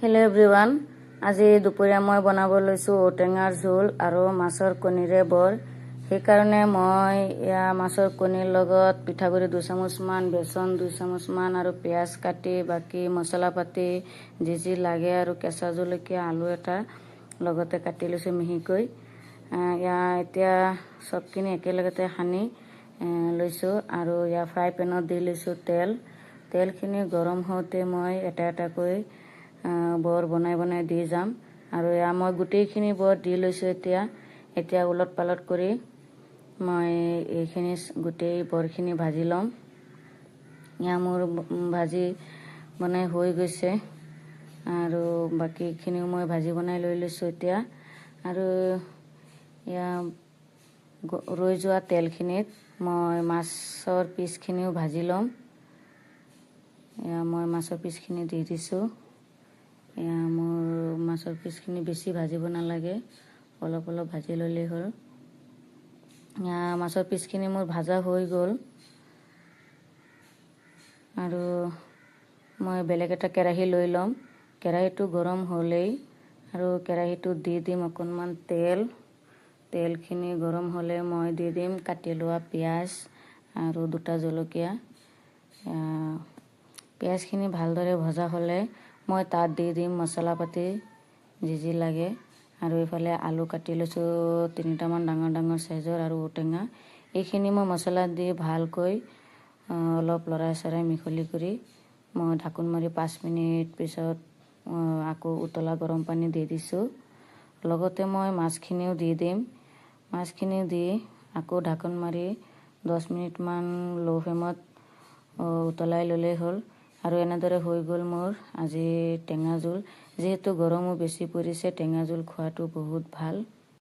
Hello' everyone, আজি দুপৰীয়া মই বনাব লৈছোঁ ঔটেঙাৰ জোল আৰু মাছৰ কণীৰে বৰ। সেইকাৰণে মই মাছৰ কণীৰ লগত পিঠাগুড়ি 2 চামুচমান, বেচন 2 চামুচমান আৰু পিঁয়াজ কাটি বাকী মছলা পাতি যি লাগে আৰু কেঁচা জলকীয়া আলু এটা লগতে কাটি লৈছোঁ মিহিকৈ। এতিয়া চবখিনি একেলগতে সানি লৈছোঁ আৰু ফ্ৰাই পেনত দি লৈছোঁ তেলখিনি গৰম হওঁতে মই এটা এটাকৈ বৰ বনাই দি যাম আৰু মই গোটেইখিনি বৰ দি লৈছোঁ। এতিয়া উলট পালট কৰি মই এইখিনি গোটেই বৰখিনি ভাজি ল'ম। মোৰ ভাজি বনাই হৈ গৈছে আৰু বাকীখিনিও মই ভাজি বনাই লৈ লৈছোঁ আৰু ৰৈ যোৱা তেলখিনিত মই মাছৰ পিচখিনিও ভাজি ল'ম। মই মাছৰ পিচখিনি দি দিছোঁ। মোৰ মাছৰ পিচখিনি বেছি ভাজিব নালাগে, অলপ ভাজি ল'লেই হ'ল। মাছৰ পিচখিনি মোৰ ভাজা হৈ গ'ল আৰু মই বেলেগ এটা কেৰাহী লৈ ল'ম। কেৰাহীটো গৰম হ'লেই আৰু কেৰাহীটোত দি দিম অকণমান তেলখিনি গৰম হ'লে মই দি দিম কাটি লোৱা পিঁয়াজ আৰু 2টা জলকীয়া। পিঁয়াজখিনি ভালদৰে ভজা হ'লে মই তাত দি দিম মছলা পাতি যি লাগে আৰু এইফালে আলু কাটি লৈছোঁ 3টামান ডাঙৰ চাইজৰ আৰু ঔটেঙা। এইখিনি মই মছলা দি ভালকৈ অলপ লৰাই চৰাই মিহলি কৰি মই ঢাকোন মাৰি 5 মিনিট পিছত আকৌ উতলা গৰম পানী দি দিছোঁ। লগতে মই মাছখিনিও দি দিম। মাছখিনি দি আকৌ ঢাকোন মাৰি 10 মিনিটমান ল' ফ্লেমত উতলাই ল'লেই হ'ল আৰু এনেদৰে হৈ গ'ল মোৰ আজি টেঙা জোল। যিহেতু গৰমো বেছি পৰিছে, টেঙা জোল খোৱাটো বহুত ভাল।